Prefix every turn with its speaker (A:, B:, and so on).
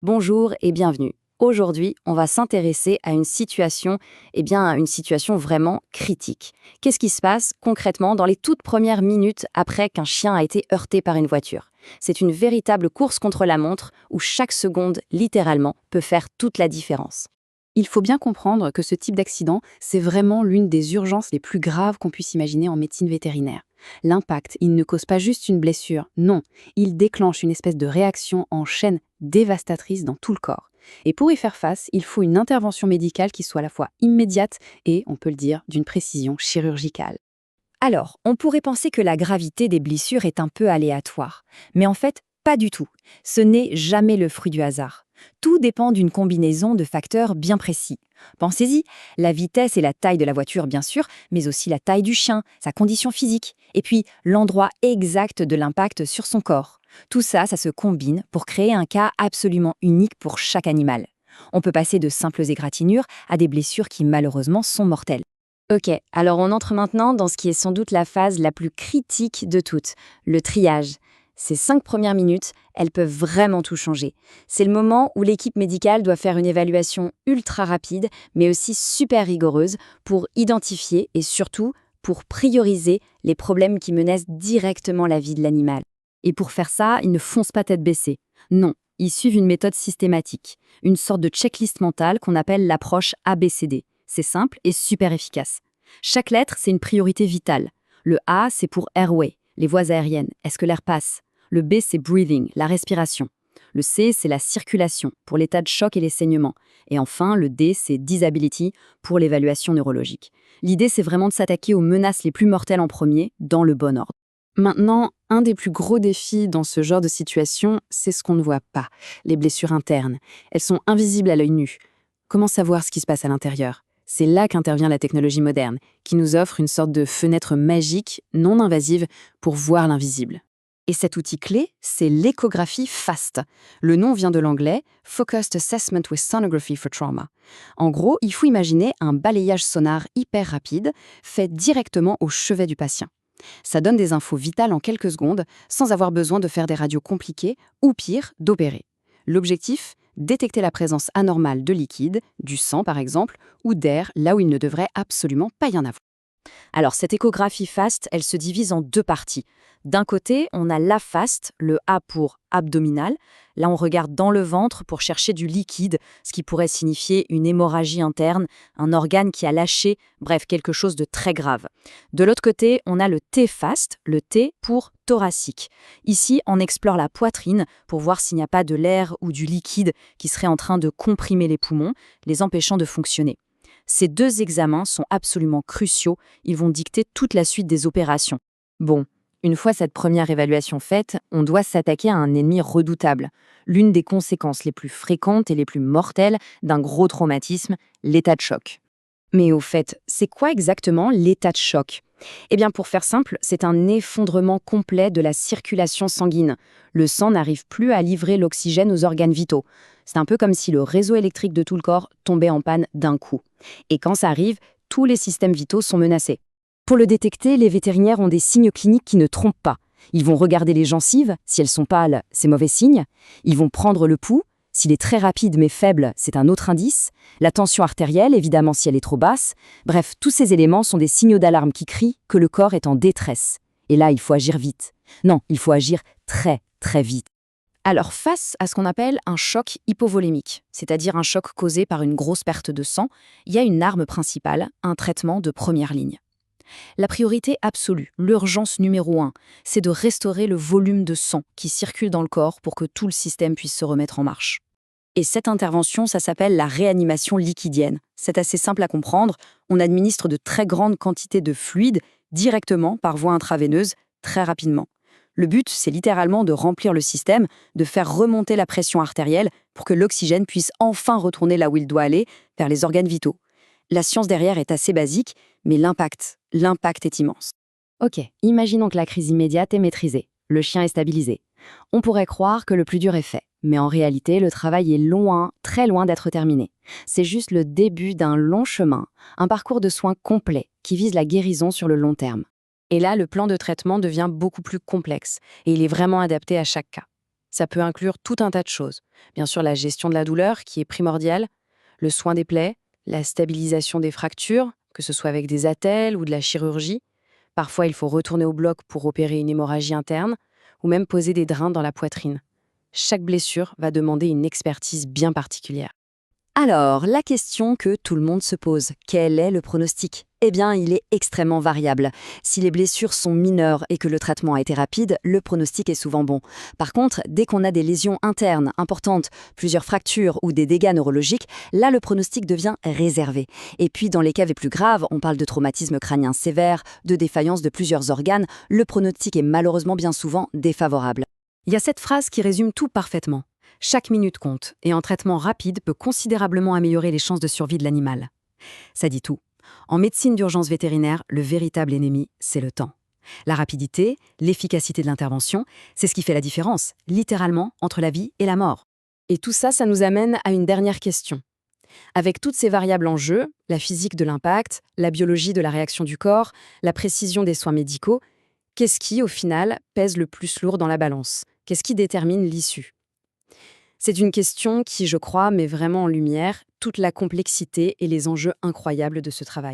A: Bonjour et bienvenue. Aujourd'hui, on va s'intéresser à une situation vraiment critique. Qu'est-ce qui se passe concrètement dans les toutes premières minutes après qu'un chien a été heurté par une voiture? C'est une véritable course contre la montre où chaque seconde, littéralement, peut faire toute la différence.
B: Il faut bien comprendre que ce type d'accident, c'est vraiment l'une des urgences les plus graves qu'on puisse imaginer en médecine vétérinaire. L'impact, il ne cause pas juste une blessure, non, il déclenche une espèce de réaction en chaîne dévastatrice dans tout le corps. Et pour y faire face, il faut une intervention médicale qui soit à la fois immédiate et, on peut le dire, d'une précision chirurgicale.
A: Alors, on pourrait penser que la gravité des blessures est un peu aléatoire. Mais en fait, pas du tout. Ce n'est jamais le fruit du hasard. Tout dépend d'une combinaison de facteurs bien précis. Pensez-y, la vitesse et la taille de la voiture bien sûr, mais aussi la taille du chien, sa condition physique, et puis l'endroit exact de l'impact sur son corps. Tout ça, ça se combine pour créer un cas absolument unique pour chaque animal. On peut passer de simples égratignures à des blessures qui malheureusement sont mortelles. Ok, alors on entre maintenant dans ce qui est sans doute la phase la plus critique de toutes, le triage. Ces 5 premières minutes, elles peuvent vraiment tout changer. C'est le moment où l'équipe médicale doit faire une évaluation ultra rapide, mais aussi super rigoureuse, pour identifier et surtout pour prioriser les problèmes qui menacent directement la vie de l'animal. Et pour faire ça, ils ne foncent pas tête baissée. Non, ils suivent une méthode systématique, une sorte de checklist mentale qu'on appelle l'approche ABCD. C'est simple et super efficace. Chaque lettre, c'est une priorité vitale. Le A, c'est pour airway, les voies aériennes. Est-ce que l'air passe? Le B, c'est breathing, la respiration. Le C, c'est la circulation, pour l'état de choc et les saignements. Et enfin, le D, c'est disability, pour l'évaluation neurologique. L'idée, c'est vraiment de s'attaquer aux menaces les plus mortelles en premier, dans le bon ordre.
B: Maintenant, un des plus gros défis dans ce genre de situation, c'est ce qu'on ne voit pas, les blessures internes. Elles sont invisibles à l'œil nu. Comment savoir ce qui se passe à l'intérieur? C'est là qu'intervient la technologie moderne, qui nous offre une sorte de fenêtre magique, non invasive, pour voir l'invisible.
A: Et cet outil clé, c'est l'échographie FAST. Le nom vient de l'anglais Focused Assessment with Sonography for Trauma. En gros, il faut imaginer un balayage sonar hyper rapide, fait directement au chevet du patient. Ça donne des infos vitales en quelques secondes, sans avoir besoin de faire des radios compliquées, ou pire, d'opérer. L'objectif, détecter la présence anormale de liquide, du sang par exemple, ou d'air là où il ne devrait absolument pas y en avoir. Alors, cette échographie FAST, elle se divise en deux parties. D'un côté, on a l'AFAST, le A pour abdominal. Là, on regarde dans le ventre pour chercher du liquide, ce qui pourrait signifier une hémorragie interne, un organe qui a lâché, bref, quelque chose de très grave. De l'autre côté, on a le T-FAST, le T pour thoracique. Ici, on explore la poitrine pour voir s'il n'y a pas de l'air ou du liquide qui serait en train de comprimer les poumons, les empêchant de fonctionner. Ces deux examens sont absolument cruciaux, ils vont dicter toute la suite des opérations. Bon, une fois cette première évaluation faite, on doit s'attaquer à un ennemi redoutable, l'une des conséquences les plus fréquentes et les plus mortelles d'un gros traumatisme, l'état de choc. Mais au fait, c'est quoi exactement l'état de choc? Eh bien, pour faire simple, c'est un effondrement complet de la circulation sanguine. Le sang n'arrive plus à livrer l'oxygène aux organes vitaux. C'est un peu comme si le réseau électrique de tout le corps tombait en panne d'un coup. Et quand ça arrive, tous les systèmes vitaux sont menacés. Pour le détecter, les vétérinaires ont des signes cliniques qui ne trompent pas. Ils vont regarder les gencives, si elles sont pâles, c'est mauvais signe. Ils vont prendre le pouls. S'il est très rapide mais faible, c'est un autre indice. La tension artérielle, évidemment, si elle est trop basse. Bref, tous ces éléments sont des signaux d'alarme qui crient que le corps est en détresse. Et là, il faut agir vite. Non, il faut agir très, très vite. Alors, face à ce qu'on appelle un choc hypovolémique, c'est-à-dire un choc causé par une grosse perte de sang, il y a une arme principale, un traitement de première ligne. La priorité absolue, l'urgence numéro 1, c'est de restaurer le volume de sang qui circule dans le corps pour que tout le système puisse se remettre en marche. Et cette intervention, ça s'appelle la réanimation liquidienne. C'est assez simple à comprendre. On administre de très grandes quantités de fluide directement par voie intraveineuse, très rapidement. Le but, c'est littéralement de remplir le système, de faire remonter la pression artérielle pour que l'oxygène puisse enfin retourner là où il doit aller, vers les organes vitaux. La science derrière est assez basique, mais l'impact est immense. Ok, imaginons que la crise immédiate est maîtrisée, le chien est stabilisé. On pourrait croire que le plus dur est fait, mais en réalité, le travail est loin, très loin d'être terminé. C'est juste le début d'un long chemin, un parcours de soins complet qui vise la guérison sur le long terme. Et là, le plan de traitement devient beaucoup plus complexe et il est vraiment adapté à chaque cas. Ça peut inclure tout un tas de choses. Bien sûr, la gestion de la douleur, qui est primordiale, le soin des plaies, la stabilisation des fractures, que ce soit avec des attelles ou de la chirurgie. Parfois, il faut retourner au bloc pour opérer une hémorragie interne, ou même poser des drains dans la poitrine. Chaque blessure va demander une expertise bien particulière. Alors, la question que tout le monde se pose, quel est le pronostic? Eh bien, il est extrêmement variable. Si les blessures sont mineures et que le traitement a été rapide, le pronostic est souvent bon. Par contre, dès qu'on a des lésions internes importantes, plusieurs fractures ou des dégâts neurologiques, là le pronostic devient réservé. Et puis, dans les cas les plus graves, on parle de traumatisme crânien sévère, de défaillance de plusieurs organes, le pronostic est malheureusement bien souvent défavorable. Il y a cette phrase qui résume tout parfaitement. Chaque minute compte, et un traitement rapide peut considérablement améliorer les chances de survie de l'animal. Ça dit tout. En médecine d'urgence vétérinaire, le véritable ennemi, c'est le temps. La rapidité, l'efficacité de l'intervention, c'est ce qui fait la différence, littéralement, entre la vie et la mort. Et tout ça, ça nous amène à une dernière question. Avec toutes ces variables en jeu, la physique de l'impact, la biologie de la réaction du corps, la précision des soins médicaux, qu'est-ce qui, au final, pèse le plus lourd dans la balance? Qu'est-ce qui détermine l'issue? C'est une question qui, je crois, met vraiment en lumière toute la complexité et les enjeux incroyables de ce travail.